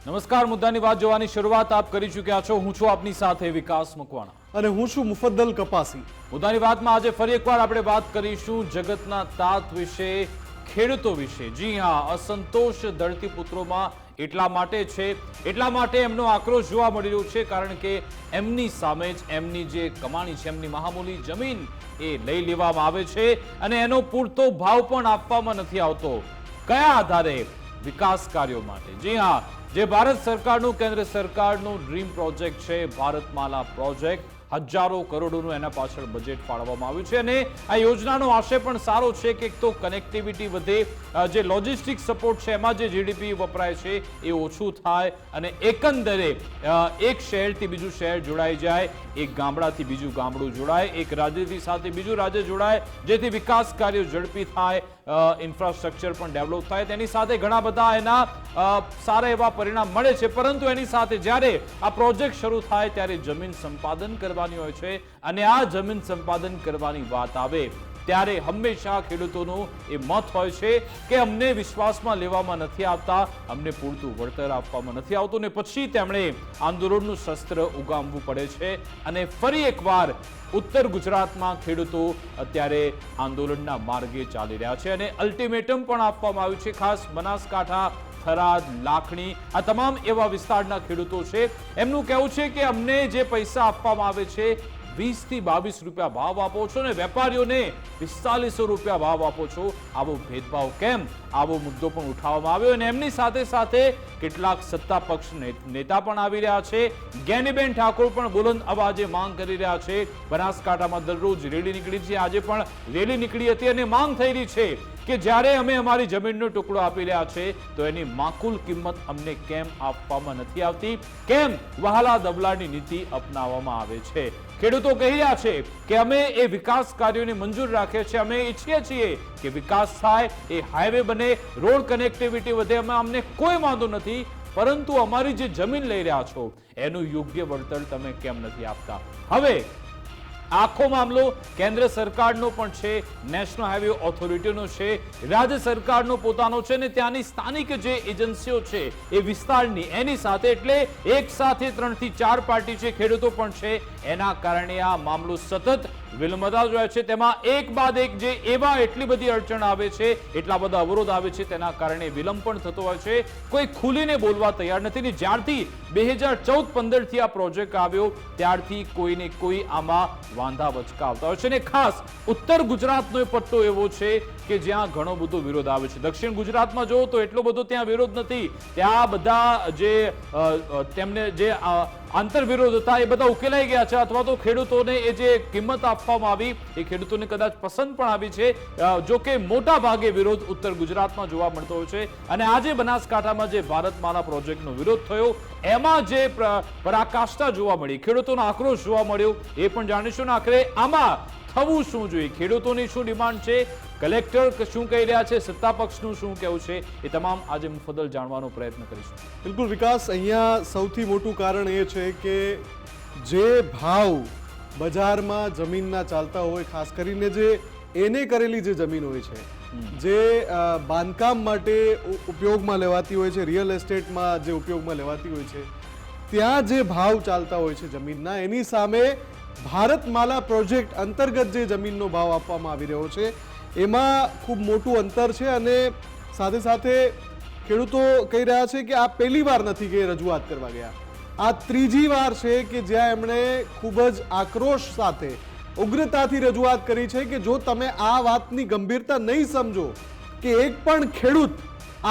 નમસ્કાર, મુદ્દાની વાત જોવાની શરૂઆત આપ કરી ચૂક્યા છો। હું છું આપની સાથે વિકાસ મકવાણા અને હું છું મુફદ્દલ કપાસી। મુદ્દાની વાતમાં આજે ફરી એકવાર આપણે વાત કરીશું જગતના તાત વિશે, ખેડૂતો વિશે। જી હા, અસંતોષ ધરતીપુત્રોમાં એટલા માટે એમનો આક્રોશ જોવા મળી રહ્યો છે કારણ કે એમની સામે જ એમની જે કમાણી છે, એમની મહામૂલી જમીન એ લઈ લેવામાં આવે છે અને એનો પૂરતો ભાવ પણ આપવામાં નથી આવતો। કયા આધારે? વિકાસ કાર્યો માટે। જી હા, જે ભારત સરકારનું, કેન્દ્ર સરકારનું ડ્રીમ પ્રોજેક્ટ છે ભારતમાલા પ્રોજેક્ટ, હજારો કરોડોનું એના પાછળ બજેટ ફાળવવામાં આવ્યું છે અને આ યોજનાનો આશય પણ સારો છે કે એક તો કનેક્ટિવિટી વધે, જે લોજિસ્ટિક સપોર્ટ છે એમાં જે જીડીપી વપરાય છે એ ઓછું થાય અને એકંદરે એક શહેરથી બીજું શહેર જોડાઈ જાય, એક ગામડાથી બીજું ગામડું જોડાય, એક રાજ્યથી સાથે બીજું રાજ્ય જોડાય, જેથી વિકાસ કાર્યો ઝડપી થાય, ઇન્ફ્રાસ્ટ્રક્ચર પણ ડેવલપ થાય। તેની સાથે ઘણા બધા એના સારા એવા પરિણામ મળે છે, પરંતુ એની સાથે જ્યારે આ પ્રોજેક્ટ શરૂ થાય ત્યારે જમીન સંપાદન કરવાની હોય છે અને આ જમીન સંપાદન કરવાની વાત આવે ત્યારે હંમેશા ખેડૂતોનું એ મત હોય છે કે અમને વિશ્વાસમાં લેવામાં નથી આવતા, અમને પૂરતું વળતર આપવામાં નથી આવતું ને પછી તેમણે આંદોલનનું શસ્ત્ર ઉગામવું પડે છે અને ફરી એકવાર ઉત્તર ગુજરાતમાં ખેડૂતો અત્યારે આંદોલનના માર્ગે ચાલી રહ્યા છે અને અલ્ટિમેટમ પણ આપવામાં આવ્યું છે। ખાસ બનાસકાંઠા, થરાદ, લાખણી આ તમામ એવા વિસ્તારના ખેડૂતો છે, એમનું કહેવું છે કે અમને જે પૈસા આપવામાં આવે છે 20 થી 22 રૂપિયા ભાવ આપો છો ને વેપારીઓને 4500 રૂપિયા ભાવ આપો છો, આવો ભેદભાવ કેમ? આવો મુદ્દો પણ ઉઠાવવામાં આવ્યો અને એમની સાથે સાથે કેટલાક સત્તા પક્ષ નેતા પણ આવી રહ્યા છે। જ્ઞાનીબેન ઠાકોર પણ બુલંદ અવાજે માંગ કરી રહ્યા છે। બનાસકાંઠામાં દરરોજ રેલી નીકળી છે, આજે પણ રેલી નીકળી હતી અને માંગ થઈ રહી છે કે જ્યારે અમે અમારી જમીનનો ટુકડો આપી રહ્યા છે તો એની માકુલ કિંમત અમને કેમ આપવામાં નથી આવતી, કેમ વહાલા દબલાની નીતિ અપનાવવામાં આવે છે? ખેડૂતો કહી રહ્યા છે કે અમે એ વિકાસ કાર્યોને મંજૂર રાખીએ છીએ, અમે ઈચ્છીએ છીએ કે વિકાસ થાય, એ હાઈવે બને, રોડ કનેક્ટિવિટી વધે, અમને કોઈ વાંધો નથી, પરંતુ અમારી જે જમીન લઈ રહ્યા છો એનું યોગ્ય વળતર તમે કેમ નથી આપતા? હવે આખો મામલો કેન્દ્ર સરકારનો પણ છે, નેશનલ હાઈવે ઓથોરિટીનો છે, રાજ્ય સરકારનો પોતાનો છે ને ત્યાંની સ્થાનિક જે એજન્સીઓ છે એ વિસ્તારની એની સાથે, એટલે એક સાથે 3 થી 4 પાર્ટી છે, ખેડૂતો પણ છે, એના કારણે આ મામલો સતત વિલંબતા જોયા છે। તેમાં એક બાદ એક જે એવા એટલી બધી અડચણ આવે છે, એટલા બધા અવરોધ આવે છે, તેના કારણે વિલંબ પણ થતો હોય છે, કોઈ ખુલીને બોલવા તૈયાર નથી। જ્યારથી 2014-15 થી આ પ્રોજેક્ટ આવ્યો ત્યારથી કોઈને કોઈ આમાં વાંધા વચકા આવતા હોય છે અને ખાસ ઉત્તર ગુજરાતનો એ પટ્ટો એવો છે કે જ્યાં ઘણો બધો વિરોધ આવે છે। દક્ષિણ ગુજરાતમાં જોવો તો એટલો બધો ત્યાં વિરોધ નથી, ત્યાં બધા જે તેમને જે આંતરવિરોધ હતા એ બધા ઉકેલાઈ ગયા છે, અથવા તો ખેડૂતોને એ જે કિંમત આપવામાં આવી એ ખેડૂતોને કદાચ પસંદ પણ આવી છે, જો કે મોટા ભાગે વિરોધ ઉત્તર ગુજરાતમાં જોવા મળતો હોય છે અને આજે બનાસકાંઠામાં જે ભારતમાલા પ્રોજેક્ટનો વિરોધ થયો એમાં જે પરાકાષ્ઠા જોવા મળી, ખેડૂતોનો આક્રોશ જોવા મળ્યો એ પણ જાણીશું। આખરે આમાં થવું શું જોઈએ, ખેડૂતોની શું ડિમાન્ડ છે, કલેક્ટર શું કહી રહ્યા છે, સત્તા પક્ષનું શું કહેવું છે, એ તમામ આજે મુફદ્દલ જાણવાનો પ્રયત્ન કરીશું। બિલકુલ વિકાસ, અહીંયા સૌથી મોટું કારણ એ છે કે જે ભાવ બજારમાં જમીનના ચાલતા હોય, ખાસ કરીને જે એને કરેલી જે જમીન હોય છે, જે બાંધકામ માટે ઉપયોગમાં લેવાતી હોય છે, રિયલ એસ્ટેટમાં જે ઉપયોગમાં લેવાતી હોય છે, ત્યાં જે ભાવ ચાલતા હોય છે જમીનના, એની સામે ભારતમાલા પ્રોજેક્ટ અંતર્ગત જે જમીનનો ભાવ આપવામાં આવી રહ્યો છે એમાં ખૂબ મોટું અંતર છે અને સાથે સાથે ખેડૂતો કહી રહ્યા છે કે આ પહેલી વાર નથી કે રજૂઆત કરવા ગયા, આ ત્રીજી વાર છે કે જ્યાં એમણે ખૂબ જ આક્રોશ સાથે, ઉગ્રતાથી રજૂઆત કરી છે કે જો તમે આ વાતની ગંભીરતા નહીં સમજો કે એક પણ ખેડૂત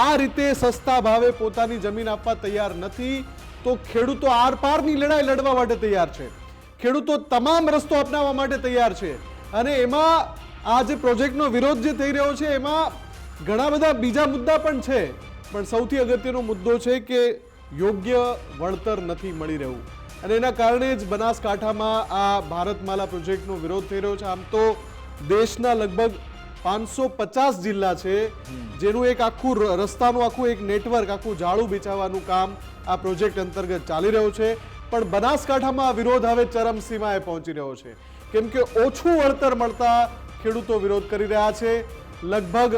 આ રીતે સસ્તા ભાવે પોતાની જમીન આપવા તૈયાર નથી, તો ખેડૂતો આરપારની લડાઈ લડવા માટે તૈયાર છે, ખેડૂતો તમામ રસ્તો અપનાવવા માટે તૈયાર છે અને એમાં આ જે પ્રોજેક્ટનો વિરોધ જે થઈ રહ્યો છે એમાં ઘણા બધા બીજા મુદ્દા પણ છે, પણ સૌથી અગત્યનો મુદ્દો છે કે યોગ્ય વળતર નથી મળી રહ્યું અને એના કારણે જ બનાસકાંઠામાં આ ભારતમાલા પ્રોજેક્ટનો વિરોધ થઈ રહ્યો છે। આમ તો દેશના લગભગ 550 જિલ્લા છે જેનું એક આખું રસ્તાનું આખું એક નેટવર્ક, આખું જાળું બિછાવવાનું કામ આ પ્રોજેક્ટ અંતર્ગત ચાલી રહ્યું છે, પણ બનાસકાંઠામાં વિરોધ હવે ચરમસીમાએ પહોંચી રહ્યો છે કેમ કે ઓછું વળતર મળતા ખેડૂતો વિરોધ કરી રહ્યા છે। લગભગ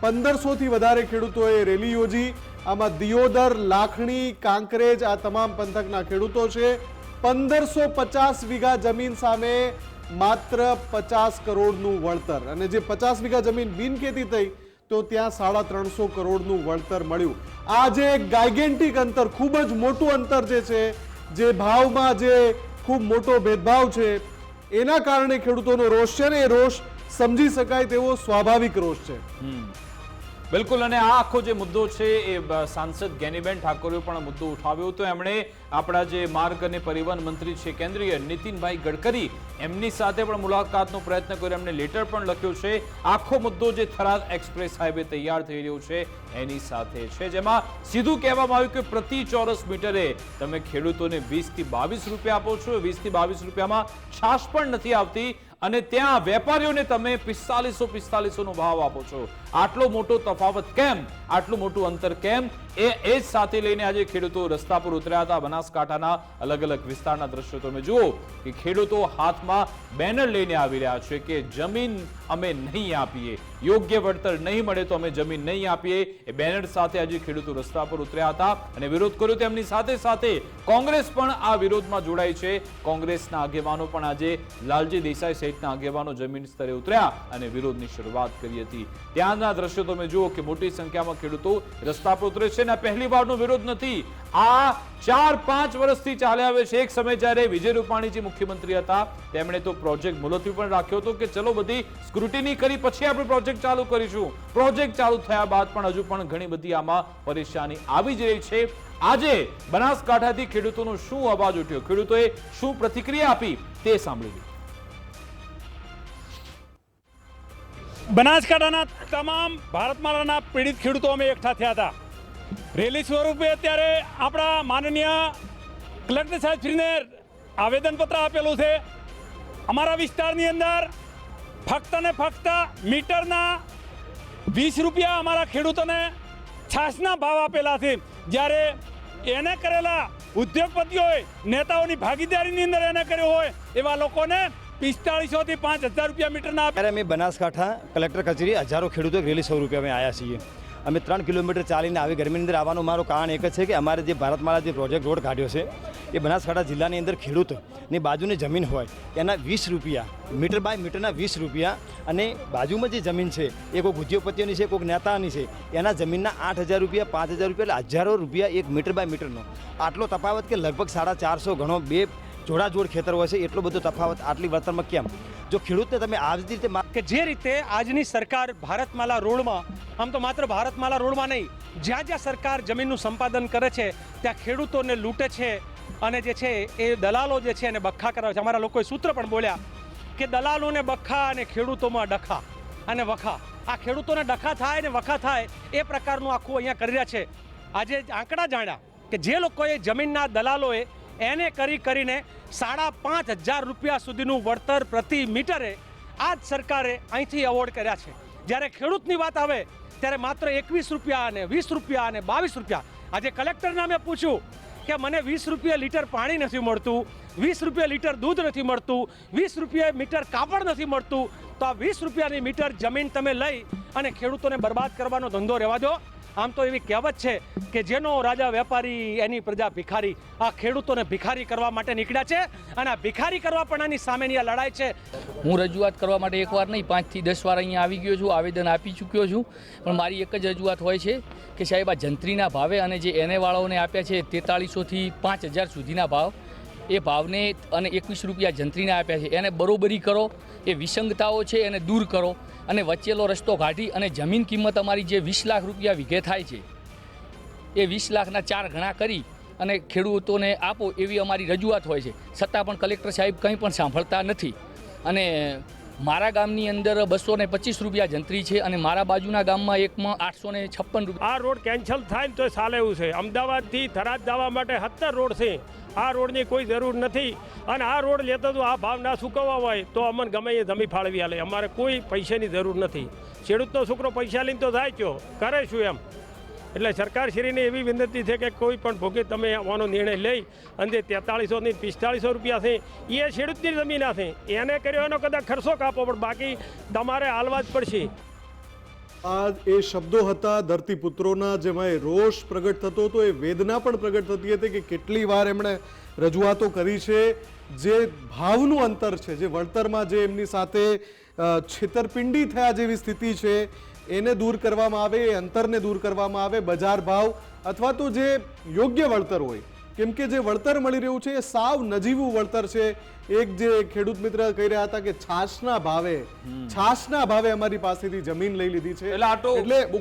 1500 થી વધારે ખેડૂતોએ રેલી યોજી આમાં દિયોદર, લાખણી, કાંકરેજ આ તમામ પંથકના ખેડૂતો છે. 1550 વીઘા જમીન સામે માત્ર 50 કરોડનું વળતર, અને જે 50 વીઘા જમીન બિનખેતી થઈ તો ત્યાં 350 કરોડનું વળતર મળ્યું. આ જે ગાયગેન્ટિક અંતર, ખૂબ જ મોટું અંતર જે છે, જે ભાવમાં જે ખૂબ મોટો ભેદભાવ છે, એના કારણે ખેડૂતોનો રોષ છે, ને એ રોષ સમજી શકાય તેવો સ્વાભાવિક રોષ છે. બિલકુલ. અને આ આખો જે મુદ્દો છે એ સાંસદ જ્ઞાનીબેન ઠાકોરે પણ મુદ્દો ઉઠાવ્યો હતો. એમણે આપણા જે માર્ગ અને પરિવહન મંત્રી છે કેન્દ્રીય નીતિનભાઈ ગડકરી, એમની સાથે પણ મુલાકાતનો પ્રયત્ન કર્યો. એમને લેટર પણ લખ્યો છે. આખો મુદ્દો જે થરાદ એક્સપ્રેસ હાઈવે તૈયાર થઈ રહ્યો છે એની સાથે છે, જેમાં સીધું કહેવામાં આવ્યું કે પ્રતિ ચોરસ મીટરે તમે ખેડૂતોને 20 થી 22 રૂપિયા આપો છો. 20 થી 22 રૂપિયામાં છાશ પણ નથી આવતી, અને ત્યાં વેપારીઓને તમે 4500 નો ભાવ આપો છો. આટલો મોટો તફાવત કેમ? આટલું મોટું અંતર કેમ? એ જ સાથે લઈને આજે ખેડૂતો રસ્તા પર ઉતર્યા હતા. બનાસકાંઠાના અલગ અલગ વિસ્તારના દ્રશ્યો તમે જુઓ કે ખેડૂતો હાથમાં બેનર લઈને આવી રહ્યા છે કે જમીન અમે નહીં આપીએ, યોગ્ય વળતર નહીં મળે તો અમે જમીન નહીં આપીએ. એ બેનર સાથે આજે ખેડૂતો રસ્તા પર ઉતર્યા હતા અને વિરોધ કર્યો. તેમની સાથે સાથે કોંગ્રેસ પણ આ વિરોધમાં જોડાઈ છે. કોંગ્રેસના આગેવાનો પણ આજે લાલજી દેસાઈ સહિતના આગેવાનો જમીન સ્તરે ઉતર્યા અને વિરોધની શરૂઆત કરી હતી. ત્યાંના દ્રશ્યો તમે જુઓ કે મોટી સંખ્યામાં ખેડૂતો રસ્તા પર ઉતરે છે. અને પહેલી વારનો વિરોધ નથી. આ 4-5 વર્ષથી ચાલે આવે છે. એક સમય જ્યારે વિજય રૂપાણીજી મુખ્યમંત્રી હતા તેમણે તો પ્રોજેક્ટ મુલતવી પણ રાખ્યો હતો કે ચલો બધી સ્ક્રુટિની કરી પછી આપણે પ્રોજેક્ટ ચાલુ કરીશું. પ્રોજેક્ટ ચાલુ થયા બાદ પણ હજુ પણ ઘણી બધી આમાં પરેશાની આવી જ રહી છે. આજે બનાસકાંઠાથી ખેડૂતોનો શું અવાજ ઉઠ્યો, ખેડૂતોએ શું પ્રતિક્રિયા આપી તે સાંભળી. બનાસકાંઠાના તમામ ભારતમાલાના પીડિત ખેડૂતો અમે એકઠા થયા હતા. રેલી સ્વરૂપે અત્યારે આપણા માનનીય કલેક્ટર સાહેબશ્રીને આવેદનપત્ર આપેલું છે. અમારા વિસ્તારની અંદર ફક્ત ને ફક્ત મીટરના 20 રૂપિયા અમારા ખેડૂતોને છાશના ભાવ આપેલા છે. જ્યારે એને કરેલા ઉદ્યોગપતિઓએ નેતાઓની ભાગીદારીની અંદર એને કર્યો હોય એવા લોકોને 4500 થી 5000 રૂપિયા મીટરના. ત્યારે અમે બનાસકાંઠા કલેક્ટર કચેરી હજારો ખેડૂતો રેલી સ્વરૂપે અમે આવ્યા છીએ. અમે 3 કિલોમીટર ચાલીને આવી ગરમીની અંદર આવવાનું મારું કારણ એક જ છે કે અમારે જે ભારતમાલા જે પ્રોજેક્ટ રોડ કાઢ્યો છે એ બનાસકાંઠા જિલ્લાની અંદર ખેડૂતની બાજુની જમીન હોય એના 20 રૂપિયા મીટર બાય મીટરના 20 રૂપિયા, અને બાજુમાં જે જમીન છે એ કોઈક ઉદ્યોગપતિઓની છે, કોઈક નેતાની છે, એના જમીનના 8000 રૂપિયા 5000 રૂપિયા એટલે હજારો રૂપિયા એક મીટર બાય મીટરનો. આટલો તફાવત કે લગભગ 450 ગણો બે જોડાજોડ ખેતર હોય છે એટલો બધો તફાવત આટલી વળતરમાં કેમ? જો ખેડૂતને તમે આ જ રીતે કે જે રીતે આજની સરકાર ભારતમાલા રોડમાં, આમ તો માત્ર ભારતમાલા રોડમાં નહીં, જ્યાં જ્યાં સરકાર જમીનનું સંપાદન કરે છે ત્યાં ખેડૂતોને લૂંટે છે અને જે છે એ દલાલો જે છે એને બખ્ખા કરાવે છે. અમારા લોકોએ સૂત્ર પણ બોલ્યા કે દલાલોને બખ્ખા અને ખેડૂતોમાં ડખા અને વખા. આ ખેડૂતોને ડખા થાય અને વખા થાય એ પ્રકારનું આખું અહીંયા કરી રહ્યા છે. આજે આંકડા જાણ્યા કે જે લોકોએ જમીનના દલાલોએ એને કરીને 5500 રૂપિયા સુધીનું વળતર પ્રતિ મીટરે આ જ સરકારે અહીંથી એવોર્ડ કર્યા છે. જ્યારે ખેડૂતની વાત આવે ત્યારે માત્ર 21 રૂપિયા અને 20 રૂપિયા અને 22 રૂપિયા. આજે કલેક્ટરને અમે પૂછ્યું કે મને 20 રૂપિયા લીટર પાણી નથી મળતું, 20 રૂપિયા લીટર દૂધ નથી મળતું, 20 રૂપિયા મીટર કાપડ નથી મળતું, તો આ 20 રૂપિયાની મીટર જમીન તમે લઈ અને ખેડૂતોને બરબાદ કરવાનો ધંધો રહેવા દો. આમ તો એવી કહેવત છે કે જેનો રાજા વેપારી એની પ્રજા ભિખારી. આ ખેડૂતોને ભિખારી કરવા માટે નીકળ્યા છે અને આ ભિખારી કરવા પણ આની સામેની આ લડાઈ છે. હું રજૂઆત કરવા માટે એકવાર નહીં 5 થી 10 વાર અહીંયા આવી ગયો છું, આવેદન આપી ચૂક્યો છું, પણ મારી એક જ રજૂઆત હોય છે કે સાહેબ આ જંત્રીના ભાવે અને જે એને વાળાઓને આપ્યા છે 4300 થી 5000 સુધીના ભાવ, એ ભાવને અને 21 રૂપિયા જંત્રીને આપ્યા છે એને બરોબરી કરો. એ વિસંગતાઓ છે એને દૂર કરો અને વચ્ચેલો રસ્તો કાઢી અને જમીન કિંમત અમારી જે 20 લાખ રૂપિયા વીઘે થાય છે એ 20 લાખના 4 ગણા કરી અને ખેડૂતોને આપો એવી અમારી રજૂઆત હોય છે. છતાં પણ કલેક્ટર સાહેબ કંઈ પણ સાંભળતા નથી. અને મારા ગામની અંદર 225 રૂપિયા જંત્રી છે અને મારા બાજુના ગામમાં એકમાં 856 રૂપિયા. આ રોડ કેન્સલ થાય ને તો ચાલે એવું છે. અમદાવાદથી થરાદ જવા માટે 17 રોડ છે. આ રોડની કોઈ જરૂર નથી અને આ રોડ લેતો તો આ ભાવ ના ચૂકવવા હોય તો અમને ગમે એ જમી ફાળવી આલે. અમારે કોઈ પૈસાની જરૂર નથી. ખેડૂતનો છોકરો પૈસા લઈને તો જાય છો કરે શું એમ. એટલે સરકારશ્રીને એવી વિનંતી છે કે કોઈ પણ ભોગે તમે આવવાનો નિર્ણય લઈ અને 4300 થી 4500 રૂપિયા છે એ ખેડૂતની જમીન છે એને કર્યો એનો કદાચ ખર્ચો કાપો, પણ બાકી તમારે હાલવા જ પડશે. આ એ શબ્દો હતા ધરતીપુત્રોના, જેમાં એ રોષ પ્રગટ થતો હતો, એ વેદના પણ પ્રગટ થતી હતી કે કેટલી વાર એમણે રજૂઆતો કરી છે. જે ભાવનું અંતર છે, જે વળતરમાં જે એમની સાથે છેતરપિંડી થયા જેવી સ્થિતિ છે, એને દૂર કરવામાં આવે, એ અંતરને દૂર કરવામાં આવે. બજાર ભાવ અથવા તો જે યોગ્ય વળતર હોય, કેમ કે જે વળતર મળી રહ્યું છે એ સાવ નજીવું વળતર છે. એક જે ખેડૂત મિત્ર કહી રહ્યા હતા કે છાશના ભાવે અમારી પાસેથી જમીન લઈ લીધી છે. એટલે આ તો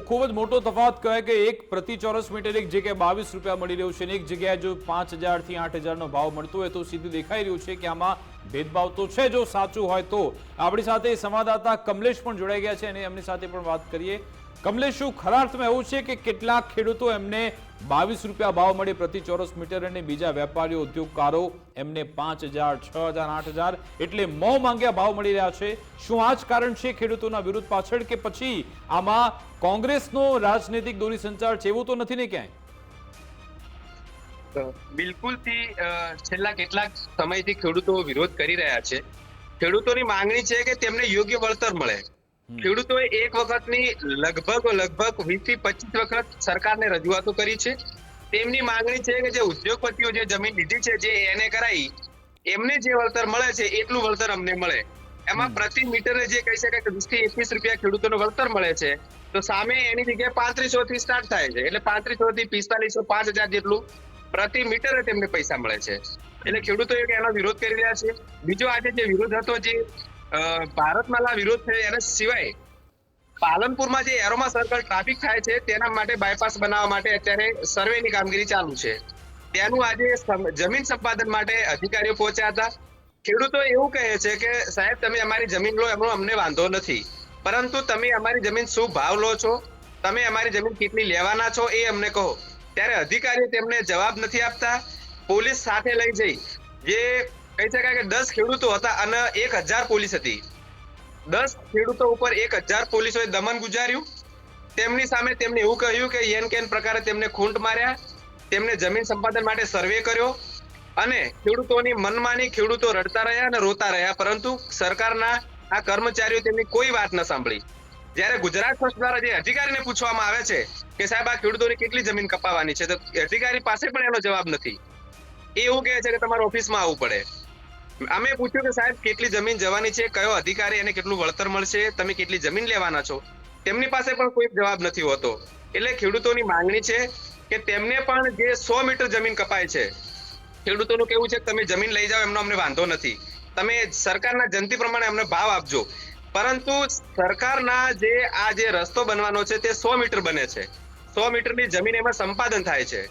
ખૂબ જ મોટો તફાવત કહેવાય કે એક પ્રતિ ચોરસ મીટર એક જગ્યાએ 22 રૂપિયા મળી રહ્યું છે અને એક જગ્યાએ જો 5,000 થી 8,000 નો ભાવ મળતો હોય તો સીધું દેખાઈ રહ્યું છે કે આમાં ભેદભાવ તો છે. જો સાચું હોય તો આપણી સાથે સંવાદદાતા કમલેશ પણ જોડાઈ ગયા છે અને એમની સાથે પણ વાત કરીએ. કમલેશ, શું ખરા અર્થમાં એવું છે કે કેટલાક ખેડૂતો એમને 22 રૂપિયા ભાવ મળે પ્રતિ ચોરસ મીટર અને બીજા વેપારીઓ ઉદ્યોગકારો એમને 5,000, 6,000, 8,000 એટલે મોં માંગ્યા ભાવ મળી રહ્યા છે? શું આ જ કારણ છે ખેડૂતોના વિરોધ પાછળ, કે પછી આમાં કોંગ્રેસનો રાજનૈતિક દોરી સંચાર છે? એવું તો નથી ને ક્યાંય? બિલકુલથી છેલ્લા કેટલાક સમયથી ખેડૂતો વિરોધ કરી રહ્યા છે. ખેડૂતોની માંગણી છે કે તેમને યોગ્ય વળતર મળે. ખેડૂતોએ એક વખતની લગભગ 20 થી 25 વખત સરકારને રજૂઆતો કરી છે. તેમની માંગણી છે કે જે ઉદ્યોગપતિઓ જે જમીન લીધી છે, જે એને કરાઈ, એમને જે વળતર મળે છે એટલું વળતર અમને મળે. એમાં પ્રતિ મીટરે જે કહી શકાય કે 20 થી 21 રૂપિયા ખેડૂતોને વળતર મળે છે, તો સામે એની જગ્યાએ 3500 થી સ્ટાર્ટ થાય છે. એટલે 3500 થી 4500, 5,000 જેટલું પ્રતિ મીટરે તેમને પૈસા મળે છે. એટલે ખેડૂતો એનો વિરોધ કરી રહ્યા છે. બીજો આજે જે વિરોધ હતો, જે ભારતમાલા વિરોધ થયો, એના સિવાય પાલનપુરમાં જે એરોમા સર્કલ ટ્રાફિક થાય છે તેના માટે બાયપાસ બનાવવા માટે અત્યારે સર્વેની કામગીરી ચાલુ છે. તેનું આજે જમીન સંપાદન માટે અધિકારીઓ પહોંચ્યા હતા. ખેડૂતો એવું કહે છે કે સાહેબ, તમે અમારી જમીન લો, એનો અમને વાંધો નથી, પરંતુ તમે અમારી જમીન શું ભાવ લો છો, તમે અમારી જમીન કેટલી લેવાના છો એ અમને કહો. ત્યારે અધિકારીઓ તેમને જવાબ નથી આપતા. પોલીસ સાથે લઈ જઈ, જે કહી શકાય કે 10 ખેડૂતો હતા અને 1,000 પોલીસ હતી. 10 ખેડૂતો ઉપર 1,000 પોલીસોએ દમન ગુજાર્યું. તેમની સામે તેમને એવું કહ્યું કે એન કેન પ્રકારે તેમને ખૂંટ માર્યા, તેમને જમીન સંપાદન માટે સર્વે કર્યો અને ખેડૂતોની મનમાની, ખેડૂતો રડતા રહ્યા અને રોતા રહ્યા, પરંતુ સરકારના આ કર્મચારીઓ તેમની કોઈ વાત ન સાંભળી. જ્યારે ગુજરાત ફર્સ્ટ દ્વારા જે અધિકારીને પૂછવામાં આવે છે કે સાહેબ આ ખેડૂતોની કેટલી જમીન કપાવવાની છે, તો અધિકારી પાસે પણ એનો જવાબ નથી. એ એવું કહે છે કે તમારે ઓફિસમાં આવવું પડે. અમે પૂછ્યું કે સાહેબ કેટલી જમીન જવાની છે, કયો અધિકારી એને કેટલું વળતર મળશે, તમે કેટલી જમીન લેવાના છો, તેમની પાસે પણ કોઈ જવાબ નથી હોતો. એટલે ખેડૂતોની માંગણી છે કે તેમને પણ જે 100 મીટર જમીન કપાય છે, ખેડૂતોનું કેવું છે કે તમે જમીન લઈ જાઓ, એમનો અમને વાંધો નથી, તમે સરકારના જંતી પ્રમાણે અમને ભાવ આપજો, પરંતુ સરકારના જે રસ્તો બનવાનો છે તે 100 મીટર બને છે. 100 મીટરની જમીન એમાં સંપાદન થાય છે.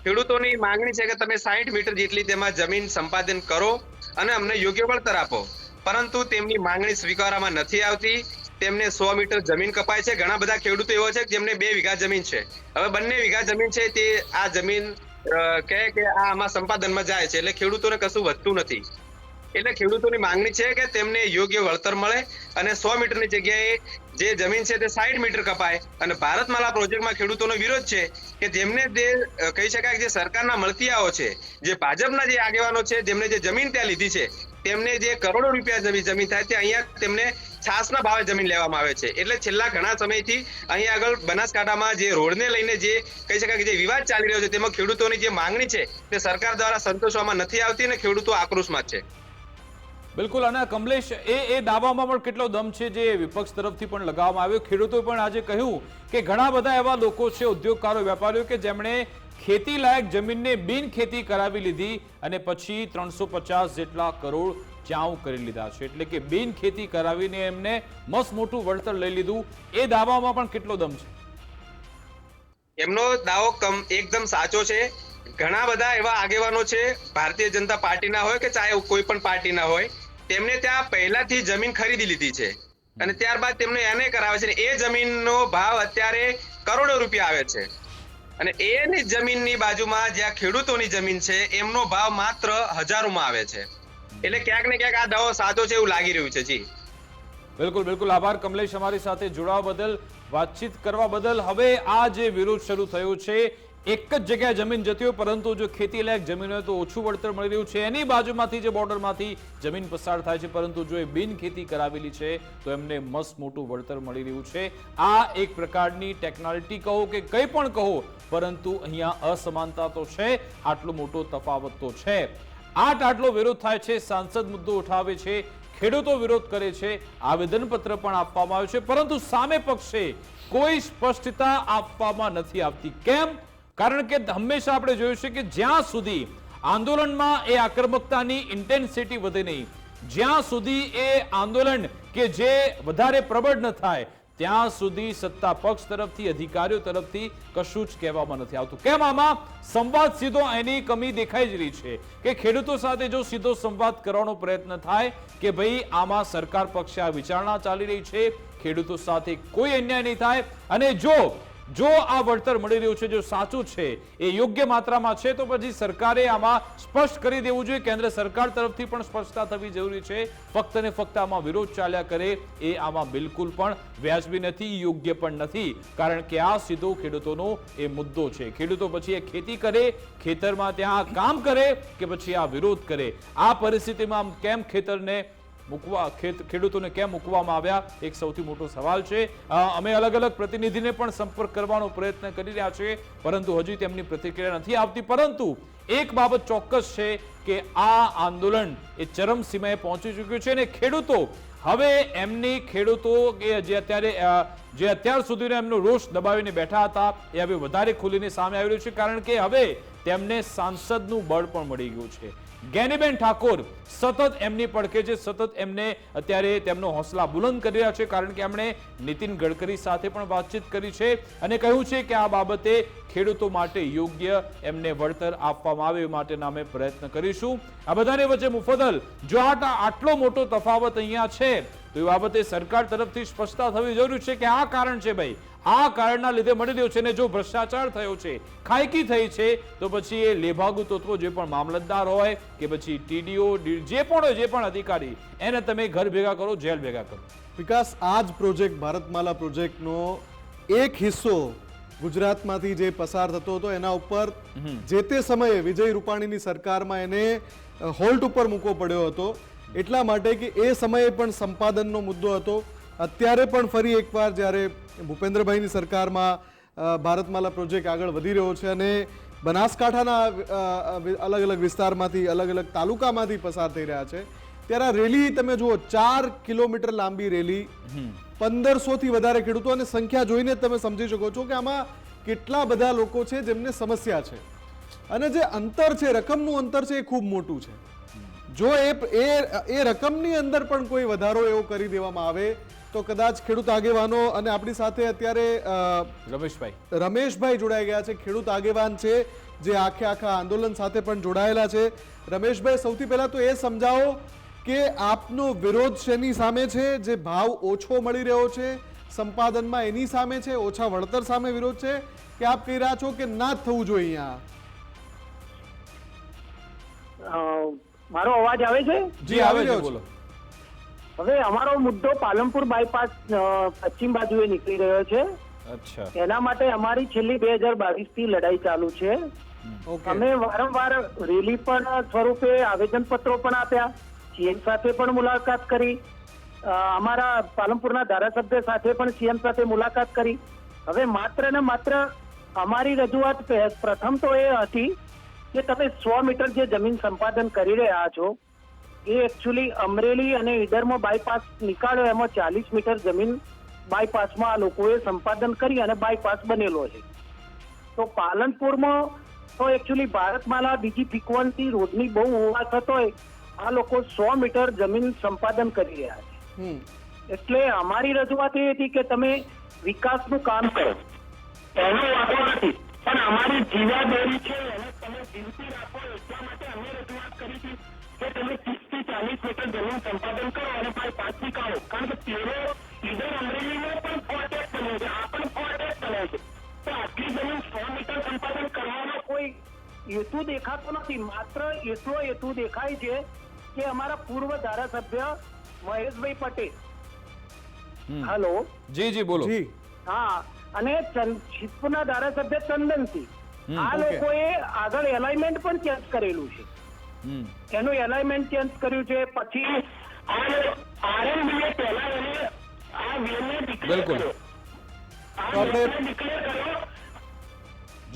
ખેડૂતોની માંગણી છે કે તમે 60 મીટર જેટલી તેમાં જમીન સંપાદન કરો અને અમને યોગ્ય વળતર આપો, પરંતુ તેમની માંગણી સ્વીકારવામાં નથી આવતી. તેમને 100 મીટર જમીન કપાય છે. ઘણા બધા ખેડૂતો એવો છે જેમને 2 વીઘા જમીન છે. હવે 2 વીઘા જમીન છે તે આ જમીન કહે કે આ આમાં સંપાદનમાં જાય છે, એટલે ખેડૂતોને કશું વધતું નથી. એટલે ખેડૂતોની માંગણી છે કે તેમને યોગ્ય વળતર મળે અને 100 મીટરની જગ્યાએ જે જમીન છે તે 60 મીટર કપાય. અને ભારતમાલા પ્રોજેક્ટમાં ખેડૂતોનો વિરોધ છે કે જેમને જે કહી શકાય જે સરકારના મળતિયાઓ છે, જે ભાજપના જે આગેવાનો છે, જેમને જે જમીન ત્યાં લીધી છે, તેમને જે કરોડો રૂપિયા જમીન થાય તે અહીંયા તેમને છાસના ભાવે જમીન લેવામાં આવે છે. એટલે છેલ્લા ઘણા સમયથી અહીં આગળ બનાસકાંઠામાં જે રોડને લઈને જે કહી શકાય કે જે વિવાદ ચાલી રહ્યો છે, તેમાં ખેડૂતોની જે માંગણી છે તે સરકાર દ્વારા સંતોષવામાં નથી આવતી અને ખેડૂતો આક્રોશમાં છે. બિલકુલ. અને કમલેશ, એ દાવામાં પણ કેટલો દમ છે જે વિપક્ષ તરફથી પણ લગાવવામાં આવ્યો? ખેડૂતોએ પણ આજે કહ્યું કે ઘણા બધા એવા લોકો છે, ઉદ્યોગકારો, વેપારીઓ, કે જેમણે ખેતી લાયક જમીનને બિન ખેતી કરાવી લીધી અને પછી 350 જેટલા કરોડ ચાઉ કરી લીધા છે. એટલે કે બિન ખેતી કરાવીને એમને મસ્ત મોટું વળતર લઈ લીધું. એ દાવામાં પણ કેટલો દમ છે? એમનો દાવો એકદમ સાચો છે. ઘણા બધા એવા આગેવાનો છે, ભારતીય જનતા પાર્ટીના હોય કે ચાહે કોઈ પણ પાર્ટીના હોય, તેમને ત્યાં પહેલાથી જમીન ખરીદી લીધી છે અને ત્યારબાદ તેમને એને કરાવે છે. એ જમીનનો ભાવ અત્યારે કરોડો રૂપિયા આવે છે અને એની જમીનની બાજુમાં જ્યાં ખેડૂતોની જમીન છે એમનો ભાવ માત્ર હજારોમાં આવે છે. એટલે ક્યાંક ને ક્યાંક આ દાવો સાચો છે એવું લાગી રહ્યું છે. જી બિલકુલ બિલકુલ. આભાર કમલેશ, અમારી સાથે જોડાવા બદલ, વાતચીત કરવા બદલ. હવે આ જે વિરોધ શરૂ થયો છે એક જ જગ્યાએ જમીન જતી હોય, પરંતુ જો ખેતી લાયક જમીન હોય તો ઓછું વળતર મળી રહ્યું છે. એની બાજુમાંથી જે બોર્ડરમાંથી જમીન પસાર થાય છે, પરંતુ જો એ બિન ખેતી કરાવેલી છે તો એમને મસ્ત મોટું વળતર મળી રહ્યું છે. આ એક પ્રકારની ટેકનોલોજી કહો કે કંઈ પણ કહો, પરંતુ અહીંયા અસમાનતા તો છે, આટલો મોટો તફાવત તો છે. આટલો વિરોધ થાય છે, સાંસદ મુદ્દો ઉઠાવે છે, ખેડૂતો વિરોધ કરે છે, આવેદનપત્ર પણ આપવામાં આવ્યું છે, પરંતુ સામે પક્ષે કોઈ સ્પષ્ટતા આપવામાં નથી આવતી. કેમ? કારણ કે હંમેશા આપણે જોયું છે કે જ્યાં સુધી આંદોલનમાં એ આક્રમકતાની ઇન્ટેન્સિટી વધે નહીં, જ્યાં સુધી એ આંદોલન કે જે વધારે પ્રબળ ન થાય, ત્યાં સુધી સત્તા પક્ષ તરફથી, અધિકારીઓ તરફથી કશું જ કહેવામાં નથી આવતું. કેમ? આમાં સંવાદ સીધો એની કમી દેખાઈ જ રહી છે કે ખેડૂતો સાથે જો સીધો સંવાદ કરવાનો પ્રયત્ન થાય કે ભાઈ આમાં સરકાર પક્ષે આ વિચારણા ચાલી રહી છે, ખેડૂતો સાથે કોઈ અન્યાય નહીં થાય, અને જો આ વળતર મળી રહ્યું છે, જો સાચું છે, એ યોગ્ય માત્રામાં છે, તો પછી સરકારે આમાં સ્પષ્ટ કરી દેવું જોઈએ. કેન્દ્ર સરકાર તરફથી પણ સ્પષ્ટતા થવી જરૂરી છે. ફક્ત ને ફક્ત આમાં વિરોધ ચાલ્યા કરે એ આમાં બિલકુલ પણ વ્યાજબી નથી, યોગ્ય પણ નથી. કારણ કે આ સીધો ખેડૂતોનો એ મુદ્દો છે. ખેડૂતો પછી એ ખેતી કરે, ખેતરમાં ત્યાં કામ કરે કે પછી આ વિરોધ કરે. આ પરિસ્થિતિમાં કેમ ખેતરને ખેડૂતોને કેમ મૂકવામાં આવ્યા, એક સૌથી મોટો સવાલ છે. અમે અલગ અલગ પ્રતિનિધિને પણ સંપર્ક કરવાનો પ્રયત્ન કરી રહ્યા છીએ, પરંતુ હજી તેમની પ્રતિક્રિયા નથી આવતી. પરંતુ એક બાબત ચોક્કસ છે કે આ આંદોલન એ ચરમસીમાએ પહોંચી ચૂક્યું છે, અને ખેડૂતો હવે એમની જે અત્યાર સુધીનો એમનો રોષ દબાવીને બેઠા હતા, એ હવે વધારે ખુલીને સામે આવી રહ્યું છે. કારણ કે હવે તેમને સાંસદનું બળ પણ મળી ગયું છે. જ્ઞાનીબેન ઠાકોર સતત એમની પડખે છે, સતત એમને અત્યારે તેમનો હોસલા બુલંદ કરી રહ્યા છે. કારણ કે એમણે નીતિન ગડકરી સાથે પણ વાતચીત કરી છે અને કહ્યું છે કે આ બાબતે ખેડૂતો માટે યોગ્ય એમને વળતર આપવામાં આવે એ માટેના અમે પ્રયત્ન કરીશું. આ બધાની વચ્ચે મુફદ્દલ જો આટલો મોટો તફાવત અહીંયા છે, તો એ બાબતે સરકાર તરફથી સ્પષ્ટતા થવી જરૂરી છે કે આ કારણ છે ભાઈ, આ કારણના લીધે મળી રહ્યું છે. ને જો ભ્રષ્ટાચાર થયો છે, ખાયકી થઈ છે, તો પછી એ લેભાગુ તત્વો, જે પણ મામલતદાર હોય કે પછી ટીડીઓ, જે પણ હોય, જે પણ અધિકારી, એને તમે ઘર ભેગા કરો, જેલ ભેગા કરો. વિકાસ, આ જ પ્રોજેક્ટ, ભારતમાલા પ્રોજેક્ટનો એક હિસ્સો ગુજરાતમાંથી જે પસાર થતો હતો, એના ઉપર જે તે સમયે વિજય રૂપાણીની સરકારમાં એને હોલ્ટ ઉપર મૂકવો પડ્યો હતો. એટલા માટે કે એ સમયે પણ સંપાદનનો મુદ્દો હતો. અત્યારે પણ ફરી એકવાર જ્યારે ભૂપેન્દ્રભાઈની સરકારમાં ભારતમાલા પ્રોજેક્ટ આગળ વધી રહ્યો છે અને બનાસકાંઠાના અલગ અલગ વિસ્તારમાંથી, અલગ અલગ તાલુકામાંથી પસાર થઈ રહ્યા છે, ત્યારે આ રેલી તમે જુઓ, 4 કિલોમીટર લાંબી રેલી, 1500 થી વધારે ખેડૂતો, અને સંખ્યા જોઈને તમે સમજી શકો છો કે આમાં કેટલા બધા લોકો છે જેમને સમસ્યા છે. અને જે અંતર છે, રકમનું અંતર છે, એ ખૂબ મોટું છે. જો એ રકમની અંદર પણ કોઈ વધારો એવો કરી દેવામાં આવે તો કદાચ ખેડૂત આગેવાનો, અને આપણી સાથે અત્યારે રમેશભાઈ જોડાઈ ગયા છે, ખેડૂત આગેવાન છે, જે આખા આંદોલન સાથે પણ જોડાયેલા છે. રમેશભાઈ, સૌથી પહેલા તો એ સમજાવો કે આપનો વિરોધ શેની સામે છે? જે ભાવ ઓછો મળી રહ્યો છે સંપાદનમાં, એની સામે છે? ઓછા વળતર સામે વિરોધ છે? કે આપ કહી રહ્યા છો કે ના જ થવું જોઈએ? અહીંયા મારો અવાજ આવે છે? જી, આવી રહ્યો છે. હવે અમારો મુદ્દો પાલનપુર બાયપાસ પશ્ચિમ બાજુએ નીકળી રહ્યો છે. અચ્છા. એના માટે અમારી છેલ્લી 2022 થી લડાઈ ચાલુ છે. અમે વારંવાર રેલી પણ સ્વરૂપે આવેદનપત્રો પણ આપ્યા, સીએમ સાથે પણ મુલાકાત કરી, અમારા પાલનપુરના ધારાસભ્ય સાથે પણ સીએમ સાથે મુલાકાત કરી. હવે માત્ર ને માત્ર અમારી રજૂઆત પ્રથમ તો એ હતી કે તમે 100 મીટર જે જમીન સંપાદન કરી રહ્યા છો, એ એકચ્યુઅલી અમરેલી અને ઈડરમાં બાયપાસ નીકાળ્યો, એમાં 40 મીટર જમીન બાયપાસમાં આ લોકોએ સંપાદન કરી અને બાયપાસ બનેલો છે. તો પાલનપુરમાં તો એકચ્યુઅલી ભારતમાલા બીજી ફ્રીક્વન્સી રોડની બહુ હોવા છતાંય આ લોકો 100 મીટર જમીન સંપાદન કરી રહ્યા છે. એટલે અમારી રજૂઆત એ હતી કે તમે વિકાસનું કામ કરો, એનો વાંધો નથી, પણ અમારી જીવાદોરી છે એને તમે જીવતી રાખો. એટલા માટે અમે રજૂઆત કરી હતી કે તમે 30 થી 40 મીટર જમીન સંપાદન કરો અને બાયપાસ નીકાળો. કારણ કે તેરો ઈડર અમરેલીમાં પણ ફોર્ટેટ બન્યો છે, આ પણ ફોર્ટેટ બન્યો છે. તો આટલી જમીન 100 મીટર સંપાદન કરવાનો કોઈ હેતુ દેખાતો નથી. માત્ર એટલો હેતુ દેખાય છે કે અમારા પૂર્વ ધારાસભ્ય મહેશભાઈ પટેલ, હેલો, જી બોલો. જી, હા, અને સિદ્ધપુરના ધારાસભ્ય ચંદનસિંહ, આ લોકોએ આગળ એલાઇનમેન્ટ પણ ચેન્જ કરેલું છે. એનું એલાઇનમેન્ટ ચેન્જ કર્યું છે. પછી RMB પહેલા એને આ વેને ડિક્લેર બિલકુલ. કર્યો. તો આપણે ડિક્લેર કર્યો.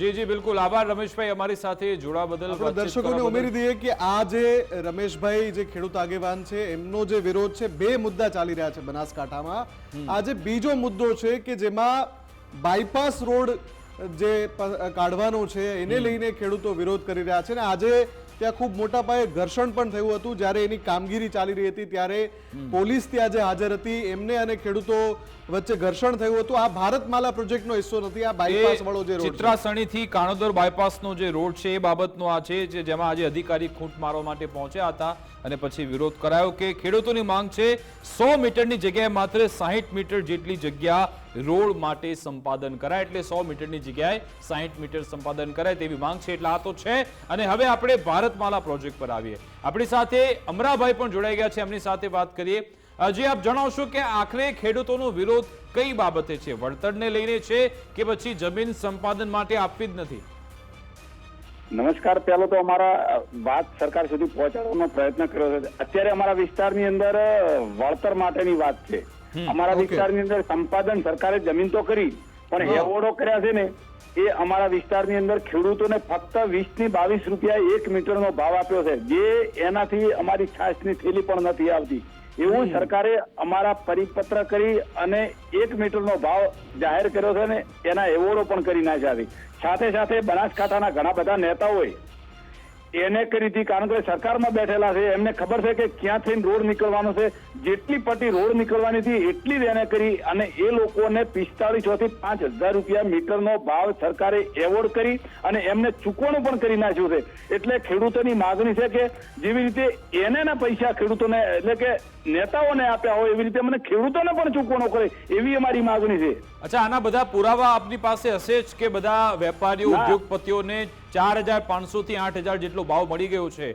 જી બિલકુલ, આભાર રમેશભાઈ અમારી સાથે જોડા બદલ. આપણે દર્શકોને ઉમેરી દઈએ કે આ જે રમેશભાઈ જે ખેડૂત આગેવાન છે એમનો જે વિરોધ છે, બે મુદ્દા ચાલી રહ્યા છે બનાસકાંઠામાં. આજે બીજો મુદ્દો છે કે જેમાં બાયપાસ રોડ જે કાઢવાનો છે એને લઈને ખેડૂતો વિરોધ કરી રહ્યા છે. ને આજે ત્યાં ખૂબ મોટા પાયે ઘર્ષણ પણ થયું હતું. જ્યારે એની કામગીરી ચાલી રહી હતી ત્યારે પોલીસ ત્યાં જે હાજર હતી એમને અને ખેડૂતો વચ્ચે ઘર્ષણ થયું હતું. આ ભારતમાલા પ્રોજેક્ટનો હિસ્સો નથી, આ બાયપાસ વાળો જે રોડ છે. ચિત્રાસણીથી કાણોદર બાયપાસનો જે રોડ છે એ બાબતનો આ છે, જેમાં આજે અધિકારી ખૂંટ મારવા માટે પહોંચ્યા હતા અને પછી વિરોધ કરાયો કે ખેડૂતોની માંગ છે 100 મીટરની જગ્યાએ માત્ર 60 મીટર જેટલી જગ્યા રોડ માટે સંપાદન કરાય, એટલે 100 મીટરની જગ્યાએ 60 મીટર સંપાદન કરાય તેવી માંગ છે. એટલે આ તો છે. અને હવે આપણે ભારતમાલા પ્રોજેક્ટ પર આવીએ. આપણી સાથે અમરાભાઈ પણ જોડાઈ ગયા છે, એમની સાથે વાત કરીએ. જે આપ જણાવશો કે આખરે ખેડૂતોનો વિરોધ કઈ બાબતે છે? વળતરને લઈને છે કે પછી જમીન સંપાદન માટે આપવી જ નથી? નમસ્કાર. પહેલો તો અમારા વાત સરકાર સુધી પહોંચાડવાનો પ્રયત્ન કર્યો છે. અત્યારે અમારા વિસ્તારની અંદર વળતર માટેની વાત છે. અમારા વિસ્તારની અંદર સંપાદન સરકારે જમીન તો કરી, પણ એવોર્ડો કર્યા છે ને એ અમારા વિસ્તારની અંદર ખેડૂતોને ફક્ત 20 થી 22 રૂપિયા 1 મીટરનો ભાવ આપ્યો છે, જે એનાથી અમારી છાશની થેલી પણ નથી આવતી. એવું સરકારે અમારા પરિપત્ર કરી અને 1 મીટરનો ભાવ જાહેર કર્યો છે ને એના એવોર્ડો પણ કરી નાખ્યા છે. સાથે સાથે બનાસકાંઠાના ઘણા બધા નેતાઓએ એને કરી હતી, કારણ કે સરકારમાં બેઠેલા છે, એમને ખબર છે કે ક્યાં થઈને રોડ નીકળવાનો છે. જેટલી પટ્ટી રોડ નીકળવાની હતી એટલી જ એને કરી અને એ લોકોને 4500 થી 5000 રૂપિયા મીટરનો ભાવ સરકારે એવોર્ડ કરી અને એમને ચૂકવણું પણ કરી નાખ્યું છે. એટલે ખેડૂતોની માગણી છે કે જેવી રીતે એનેના પૈસા ખેડૂતોને એટલે કે નેતાઓને આપ્યા હોય એવી રીતે મને ખેડૂતોને પણ ચૂકવણો કરે એવી અમારી માગણી છે. અચ્છા, આના બધા પુરાવા આપની પાસે હશે જ કે બધા વેપારીઓ ઉદ્યોગપતિઓને 4500 થી 8000 જેટલો ભાવ મળી ગયો છે,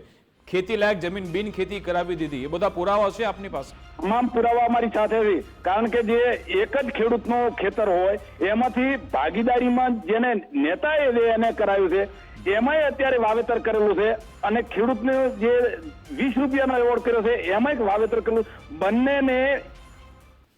ખેતી લાયક જમીન બિન ખેતી કરાવી દીધી, એ બધા પુરાવા હશે આપની પાસે? તમામ પુરાવા અમારી સાથે છે, કારણ કે જે એક જ ખેડૂતનું ખેતર હોય એમાંથી ભાગીદારીમાં જેને નેતાએ એને કરાવ્યું છે એમાંય અત્યારે વાવેતર કરેલું છે અને ખેડૂતને જે 20 રૂપિયાનો એવોર્ડ કર્યો છે એમાંય વાવેતર કરેલું. બંનેને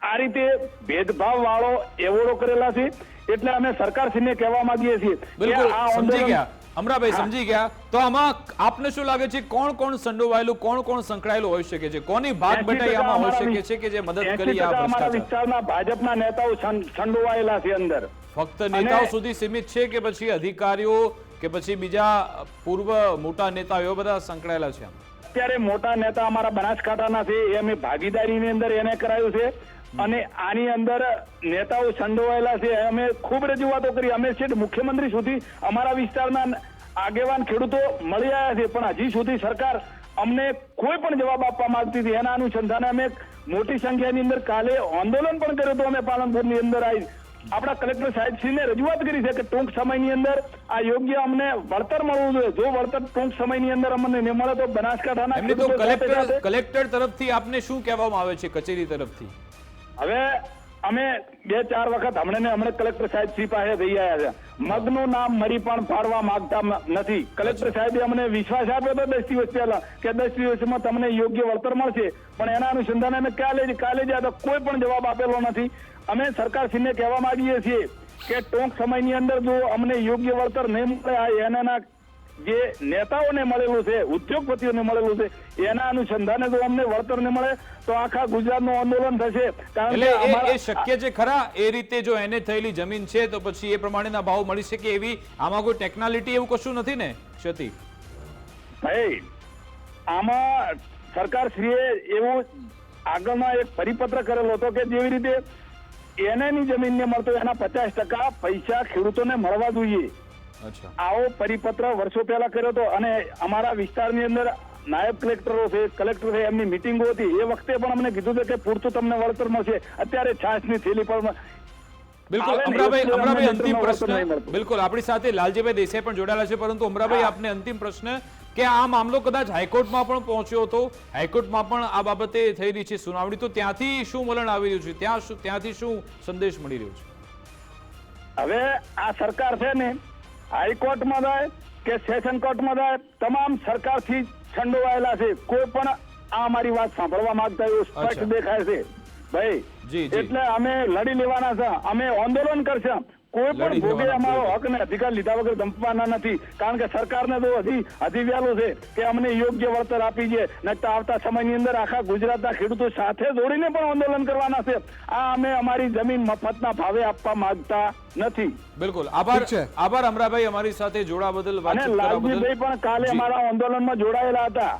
આ રીતે ભેદભાવ વાળો એવોર્ડો કરેલા છે. એટલે અમે સરકારશ્રીને કહેવા માંગીએ છીએ બિલકુલ સમજી ગયા અમરાભાઈ, સમજી ગયા. તો આમાં આપને શું લાગે છે કોણ સંડોવાયેલું, કોણ સંકળાયેલું હોઈ શકે છે? કોની ભાગ બટાઈ આમાં હોઈ શકે છે કે જે મદદ કરી આ અમારા વિસ્તારના ભાજપના નેતાઓ સંડોવાયેલા છે અંદર? ફક્ત નેતાઓ સુધી સીમિત છે કે પછી અધિકારીઓ કે પછી બીજા પૂર્વ મોટા નેતાઓ એવા બધા સંકળાયેલા છે? અત્યારે મોટા નેતા અમારા બનાસકાંઠાના છે એ અમે ભાગીદારીની અંદર એને કરાયું છે અને આની અંદર નેતાઓ સંડોવાયેલા છે. અમે ખૂબ રજૂઆતો કરી, અમે છે મુખ્યમંત્રી સુધી અમારા વિસ્તારના આગેવાન ખેડૂતો મળી આવ્યા છે, પણ હજી સુધી સરકાર અમને કોઈ પણ જવાબ આપવા માંગતી હતી. એના અનુસંધાને અમે મોટી સંખ્યાની અંદર કાલે આંદોલન પણ કર્યું હતું. અમે પાલનપુરની અંદર આવી આપણા કલેક્ટર સાહેબશ્રીને રજૂઆત કરી છે કે ટૂંક સમયની અંદર આ યોગ્ય અમને વળતર મળવું જોઈએ. જો વળતર ટૂંક સમયની અંદર અમને ન મળે તો બનાસકાંઠાના કલેક્ટર તરફથી આપને શું કહેવામાં આવે છે કચેરી તરફથી? હવે અમે 2-4 વખત હમણાં કલેક્ટર સાહેબ શ્રી પાસે જઈ આવ્યા છે. મગનું નામ મરી પણ પાડવા માંગતા નથી. કલેક્ટર સાહેબે અમને વિશ્વાસ આપ્યો હતો 10 દિવસ પહેલા કે 10 દિવસમાં તમને યોગ્ય વળતર મળશે, પણ એના અનુસંધાને અમે કાલે જ તો કોઈ પણ જવાબ આપેલો નથી. અમે સરકારશ્રીને કહેવા માંગીએ છીએ કે ટૂંક સમયની અંદર જો અમને યોગ્ય વળતર નહીં મળે, એના જે નેતાઓને મળેલું છે, ઉદ્યોગપતિઓને મળેલું છે, એના અનુસંધાને જો અમને વળતર ન મળે તો આખા ગુજરાતનું આંદોલન થશે. એટલે એ શક્ય છે ખરા એ રીતે? જો એને થયેલી જમીન છે તો પછી એ પ્રમાણેના ભાવ મળી શકે એવી આમાં કોઈ ટેકનોલોજી એવું કશું નથી ને ક્ષતિ? ભાઈ, આમાં સરકારશ્રીએ એવું આગળમાં એક પરિપત્ર કરેલો હતો કે જેવી રીતે એની જમીનને મળતો એના 50% પૈસા ખેડૂતોને મળવા જોઈએ. આવો પરિપત્ર વર્ષો પહેલા કર્યો હતો અને અમારા વિસ્તારની અંદર નાયબ કલેક્ટરો છે, કલેક્ટર છે, એમની મિટિંગો હતી. એ વખતે પણ અમને કીધું છે કે પૂરતું તમને વળતર મળશે. અત્યારે છાસની થેલી પર બિલકુલ અમરાભાઈ અંતિમ પ્રશ્ન. બિલકુલ આપણી સાથે લાલજીભાઈ દેસાઈ પણ જોડાયેલા છે, પરંતુ અમરાભાઈ આપને અંતિમ પ્રશ્ન કે આ મામલો કદાચ હાઈકોર્ટમાં પણ પહોંચ્યો હતો, હાઈકોર્ટમાં પણ આ બાબતે થઈ રહી છે સુનાવણી, તો ત્યાંથી શું વલણ આવી રહ્યું છે? ત્યાંથી શું સંદેશ મળી રહ્યો છે? હવે આ સરકાર છે ને હાઈકોર્ટમાં જાય કે સેશન કોર્ટમાં જાય, તમામ સરકારથી સંડોવાયેલા છે. કોઈ પણ આ અમારી વાત સાંભળવા માંગતા એવું સ્પષ્ટ અચ્છા. દેખાય છે ભાઈ. જી, જી. એટલે અમે લડી લેવાના છે, અમે આંદોલન કરશે. કોઈ પણ લડી ભોગે લેવાના અમારો છે. હક ને અધિકાર લીધા વગર ધમકવાના નથી. કારણ કે સરકારને તો હજી વહેલું છે કે અમને યોગ્ય વળતર આપી છે. નહીંતર આવતા સમયની અંદર આખા ગુજરાતના ખેડૂતો સાથે જોડીને પણ આંદોલન કરવાના છે. આ અમે અમારી જમીન મફતના ભાવે આપવા માંગતા નથી. બિલકુલ આભાર. ઠીક છે. આભાર અમરાભાઈ, અમારી સાથે જોડાવા બદલ, અને વાતચીત કરવા બદલ. લાલજીભાઈ પણ કાલે જી. અમારા આંદોલનમાં જોડાયેલા હતા.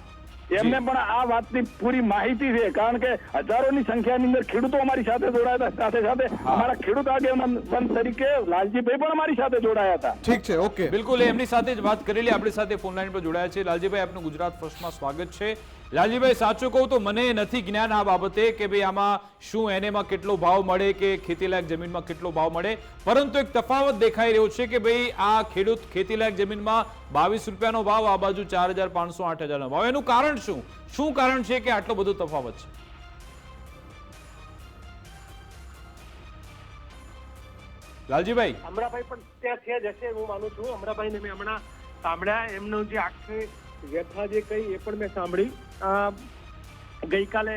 એમને પણ આ વાતની પૂરી માહિતી છે. કારણ કે હજારોની સંખ્યાની અંદર ખેડૂતો અમારી સાથે જોડાયા હતા. સાથે સાથે અમારા ખેડૂત આગેવાન તરીકે લાલજીભાઈ પણ અમારી સાથે જોડાયા હતા. ઠીક છે, ઓકે. બિલકુલ એમની સાથે જ વાત કરેલી. આપણી સાથે ફોન લાઈન પર જોડાયા છે લાલજીભાઈ. આપનું ગુજરાત ફર્સ્ટમાં સ્વાગત છે. લાલજીભાઈ, સાચું કહું તો મને નથી જ્ઞાન આ બાબતે કે ભાઈ આમાં શું એનેમાં કેટલો ભાવ મળે કે ખેતીલાયક જમીનમાં કેટલો ભાવ મળે, પરંતુ એક તફાવત દેખાઈ રહ્યો છે કે ભાઈ આ ખેડૂત ખેતીલાયક જમીનમાં 22 રૂપિયાનો ભાવ, આ બાજુ 4,500 8,000નો ભાવ. એનું કારણ શું કારણ છે કે આટલો બધો તફાવત છે? લાલજીભાઈ, અમરાભાઈ પણ ત્યાં છે જ હશે, હું માનું છું. અમરાભાઈને મેં હમણાં સાંભળ્યા, એમનું જે આખી વ્યથા જે કહી એ પણ મેં સાંભળી. ગઈકાલે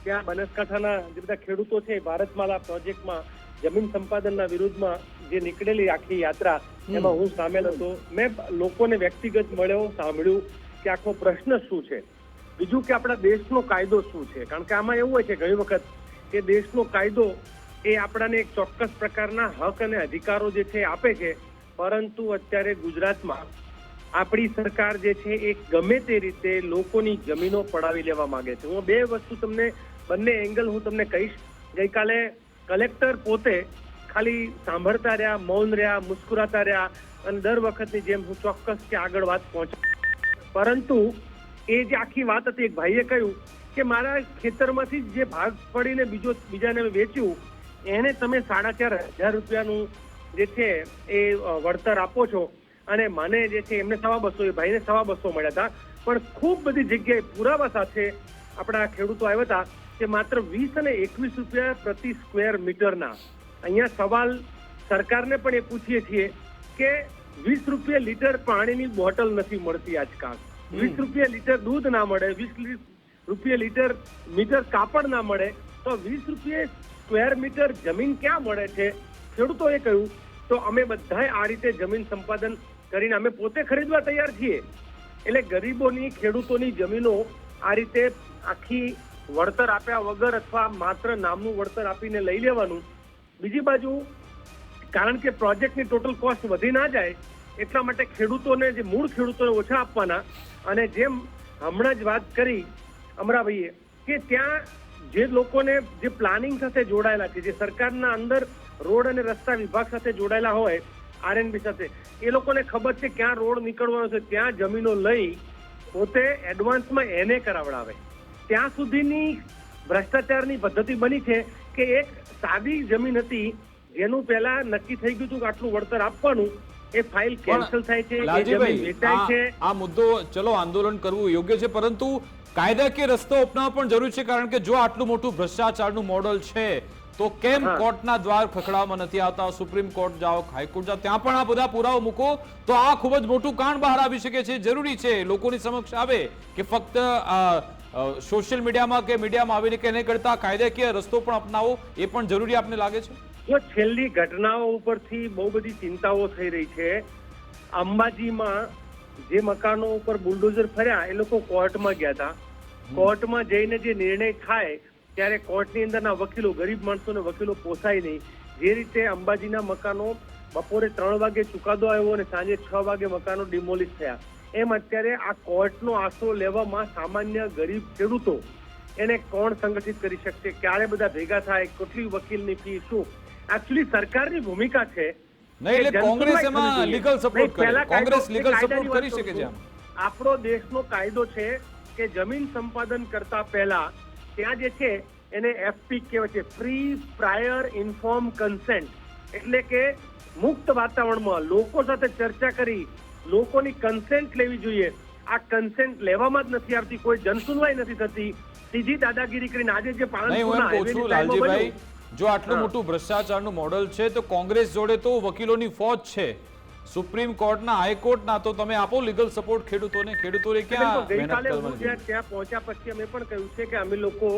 ત્યાં બનાસકાંઠાના જે બધા ખેડૂતો છે ભારતમાલા પ્રોજેક્ટમાં જમીન સંપાદનના વિરુદ્ધમાં જે નીકળેલી આખી યાત્રા, એમાં હું સામેલ હતો. મેં લોકોને વ્યક્તિગત મળ્યો, સાંભળ્યું કે આખો પ્રશ્ન શું છે, બીજું કે આપણા દેશનો કાયદો શું છે. કારણ કે આમાં એવું હોય છે ઘણી વખત કે દેશનો કાયદો એ આપણાને એક ચોક્કસ પ્રકારના હક અને અધિકારો જે છે આપે છે, પરંતુ અત્યારે ગુજરાતમાં આપણી સરકાર જે છે એ ગમે તે રીતે લોકોની જમીનો પડાવી લેવા માંગે છે. હું બે વસ્તુ તમને, બંને એંગલ હું તમને કહીશ. ગઈકાલે કલેક્ટર પોતે ખાલી સાંભળતા રહ્યા, મૌન રહ્યા, મુસ્કુરાતા રહ્યા અને દર વખતની જેમ હું ચોક્કસ કે આગળ વાત પહોંચી. પરંતુ એ જે આખી વાત હતી, એક ભાઈએ કહ્યું કે મારા ખેતરમાંથી જે ભાગ પડીને બીજાને વેચ્યું એને તમે 4,500 રૂપિયાનું જે છે એ વળતર આપો છો, અને મને જે છે એમને 250, એ ભાઈને 250 મળ્યા હતા. પણ ખૂબ બધી જગ્યાએ પુરાવા સાથે આપણા ખેડૂતો આવ્યા હતા કે માત્ર 20 અને 21 રૂપિયા પ્રતિ સ્ક્વેર મીટરના. અહીંયા સવાલ સરકારને પણ એ પૂછીએ છીએ કે 20 રૂપિયા લીટર પાણીની બોટલ નથી મળતી આજકાલ, 20 રૂપિયા લીટર દૂધ ના મળે, 20 રૂપિયા મીટર કાપડ ના મળે, તો 20 રૂપિયા સ્ક્વેર મીટર જમીન ક્યાં મળે છે? ખેડૂતોએ કહ્યું તો અમે બધાએ આ રીતે જમીન સંપાદન કરીને અમે પોતે ખરીદવા તૈયાર છીએ. એટલે ગરીબોની, ખેડૂતોની જમીનો આ રીતે આખી વળતર આપ્યા વગર અથવા માત્ર નામનું વળતર આપીને લઈ લેવાનું. બીજી બાજુ કારણ કે પ્રોજેક્ટની ટોટલ કોસ્ટ વધી ના જાય એટલા માટે ખેડૂતોને, જે મૂળ ખેડૂતોને ઓછા આપવાના. અને જેમ હમણાં જ વાત કરી અમરાભાઈએ કે ત્યાં જે લોકોને જે પ્લાનિંગ સાથે જોડાયેલા છે, જે સરકારના અંદર રોડ અને રસ્તા વિભાગ સાથે જોડાયેલા હોય, આરએનબી સાથે, એ લોકોને ખબર છે ક્યાં રોડ નીકળવાનો છે, ત્યાં જમીનો લઈ પોતે એડવાન્સમાં એને કરાવડાવે. ત્યાં સુધીની ભ્રષ્ટાચારની પદ્ધતિ બની છે કે એક સાદી જમીન હતી જેનું પહેલા નક્કી થઈ ગયું હતું કે આટલું વળતર આપવાનું, એ ફાઇલ કેન્સલ થાય છે, એ જમીન વેચાય છે. આ મુદ્દો, ચલો આંદોલન કરવું યોગ્ય છે, પરંતુ કાયદાકીય રસ્તો અપનાવવો પણ જરૂરી છે. કારણ કે જો આટલું મોટું ભ્રષ્ટાચારનું મોડલ છે તો કેમ કોર્ટના દ્વાર ખખડાવવામાં નથી આવતા? સુપ્રીમ કોર્ટ જાઓ, હાઈકોર્ટ જાઓ, ત્યાં પણ આ બધા પુરાવા મૂકો તો આ ખૂબ જ મોટું કાંડ બહાર આવી શકે છે. જરૂરી છે લોકોની સમક્ષ આવે કે ફક્ત સોશિયલ મીડિયામાં કે મીડિયામાં આવીને કે નહીં કરતા કાયદાકીય રસ્તો પણ અપનાવો, એ પણ જરૂરી આપને લાગે છે? જો છેલ્લી ઘટનાઓ ઉપરથી બહુ બધી ચિંતાઓ થઈ રહી છે. અંબાજીમાં જે મકાનો ઉપર બુલડોઝર ફર્યા એ લોકો કોર્ટમાં ગયા હતા. કોર્ટમાં જઈને જે નિર્ણય થાય ત્યારે કોર્ટની અંદરના વકીલો, ગરીબ માણસોને વકીલો પોસાય નહીં. જે રીતે અંબાજીના મકાનો બપોરે 3 વાગે ચુકાદો આવ્યો અને સાંજે 6 વાગે મકાનો ડિમોલિશ થયા, એમ અત્યારે આ કોર્ટનો આશરો લેવામાં સામાન્ય ગરીબ ખેડૂતો એને કોણ સંગઠિત કરી શકશે? ક્યારે બધા ભેગા થાય? કેટલી વકીલની ફી? શું એકચ્યુઅલી સરકારની ભૂમિકા છે? નહીં, એટલે કોંગ્રેસ એમાં લીગલ સપોર્ટ કરે, કોંગ્રેસ લીગલ સપોર્ટ કરી શકે છે. આપણો દેશનો કાયદો છે કે જમીન સંપાદન કરતા પહેલા ત્યાં જે છે એને એફપી કહેવાય છે, ફ્રી પ્રાયર ઇન્ફોર્મ કન્સેન્ટ. એટલે કે મુક્ત વાતાવરણમાં લોકો સાથે ચર્ચા કરી લોકોની કન્સેન્ટ લેવી જોઈએ. આ કન્સેન્ટ લેવામાં જ નથી આવતી, કોઈ જનસુનવાઈ નથી થતી, સીધી દાદાગીરી કરીને આજે જે પાલનપુરના હાઈવેની લાલજીભાઈ, જો આટલું મોટું ભ્રષ્ટાચારનું મોડલ છે તો કોંગ્રેસ જોડે તો વકીલોની ફોજ છે, સુપ્રીમ કોર્ટના હાઈકોર્ટના, તો તમે આપો લીગલ સપોર્ટ ખેડૂતોને. ખેડૂતોને ક્યાં મહેનત ગઈકાલે હું કરવાની જ્યાં ત્યાં પહોંચ્યા પછી અમે પણ કહ્યું છે કે અમે લોકો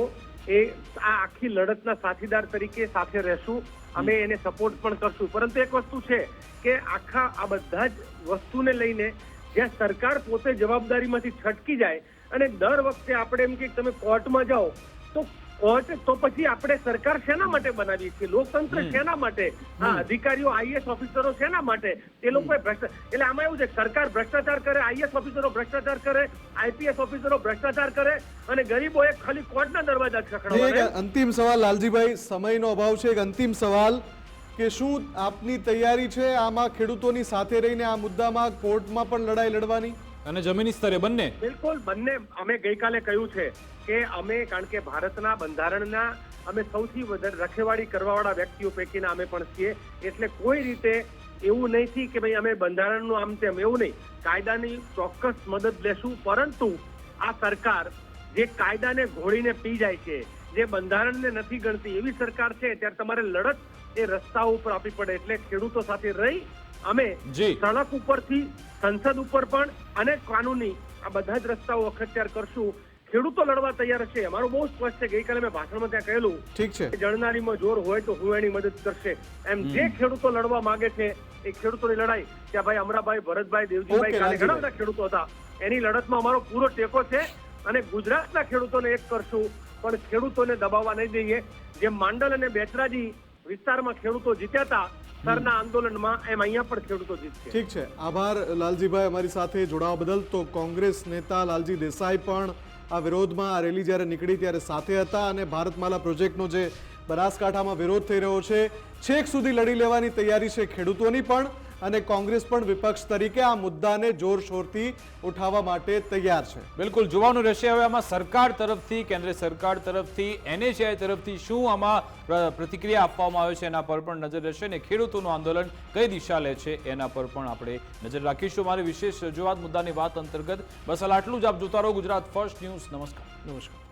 એ આ આખી લડતના સાથીદાર તરીકે સાથે રહેશું, અમે એને સપોર્ટ પણ કરશું. પરંતુ એક વસ્તુ છે કે આખા આ બધા જ વસ્તુને લઈને જ્યાં સરકાર પોતે જવાબદારીમાંથી છટકી જાય અને દર વખતે આપણે એમ કે તમે કોર્ટમાં જાઓ તો કોર્ટ તો પછી આપણે સરકાર શેના માટે બનાવીએ છીએ? લોકતંત્ર શેના માટે? આ અધિકારીઓ આઈએસ ઓફિસરો શેના માટે? એ લોકો એટલે આમાં એવું છે, સરકાર ભ્રષ્ટાચાર કરે, આઈએસ ઓફિસરો ભ્રષ્ટાચાર કરે, આઈપીએસ ઓફિસરો ભ્ષ્ટાચાર કરે અને ગરીબોએ ખાલી કોર્ટના દરવાજા ખખડાવવાના. એક અંતિમ સવાલ લાલજીભાઈ, સમયનો અભાવ છે, એક અંતિમ સવાલ કે શું આપની તૈયારી છે આમાં ખેડૂતોની સાથે રહીને આ મુદ્દામાં કોર્ટમાં પણ લડાઈ લડવાની અને જમીની સ્તરે બંને? બિલકુલ બંને. અમે ગઈકાલે કહ્યું છે કે અમે, કારણ કે ભારતના બંધારણના અમે સૌથી વધારે રખેવાળી કરવાવાળા વ્યક્તિઓ પૈકીના અમે પણ છીએ, એટલે કોઈ રીતે એવું નહીં કે ભાઈ અમે બંધારણનું આમ તેમ, એવું નહીં. કાયદાની ચોક્કસ મદદ લેશું, પરંતુ આ સરકાર જે કાયદાને ઘોળીને પી જાય છે, જે બંધારણને નથી ગણતી એવી સરકાર છે, ત્યારે તમારે લડત એ રસ્તાઓ ઉપર આપવી પડે. એટલે ખેડૂતો સાથે રહી અમે સડક ઉપરથી સંસદ ઉપર પણ અને કાનૂની આ બધા જ રસ્તાઓ અખત્યાર કરશું. ખેડૂતો લડવા તૈયાર છે, અમારું બહુ સ્પષ્ટ છે. ગઈકાલે મેં ભાષણમાં ત્યાં કહેલું, ઠીક છે, જળનારીમાં જોર હોય તો હું એની મદદ કરશે. એમ જે ખેડૂતો લડવા માંગે છે એ ખેડૂતોની લડાઈ, ત્યાં ભાઈ અમરાભાઈ, ભરતભાઈ, દેવજીભાઈ, કાલે ઘણા બધા ખેડૂતો હતા, એની લડતમાં અમારો પૂરો ટેકો છે અને ગુજરાતના ખેડૂતોને એક કરશું, પણ ખેડૂતોને દબાવવા નહીં દઈએ. જેમ માંડલ અને બેચરાજી વિસ્તારમાં ખેડૂતો જીત્યા હતા સરના આંદોલનમાં, એમ અહીંયા પણ ખેડૂતો જીતશે. ઠીક છે, આભાર લાલજીભાઈ અમારી સાથે જોડાવા બદલ. તો કોંગ્રેસ નેતા લાલજી દેસાઈ પણ આ વિરોધમાં, આ રેલી જ્યારે નીકળી ત્યારે સાથે હતા અને ભારતમાલા પ્રોજેક્ટનો જે બનાસકાંઠામાં વિરોધ થઈ રહ્યો છે છેક સુધી લડી લેવાની તૈયારી છે ખેડૂતોની પણ, અને કોંગ્રેસ પણ વિપક્ષ તરીકે આ મુદ્દાને જોરશોરથી ઉઠાવવા માટે તૈયાર છે. બિલકુલ જોવાનું રહેશે હવે આમાં સરકાર તરફથી, કેન્દ્ર સરકાર તરફથી, NHAI તરફથી શું આમાં પ્રતિક્રિયા આપવામાં આવે છે એના પર પણ નજર રહેશે અને ખેડૂતોનું આંદોલન કઈ દિશા લે છે એના પર પણ આપણે નજર રાખીશું. મારી વિશેષ રજૂઆત મુદ્દાની વાત અંતર્ગત બસ આટલું જ. આપ જોતા રહો ગુજરાત ફર્સ્ટ ન્યૂઝ. નમસ્કાર.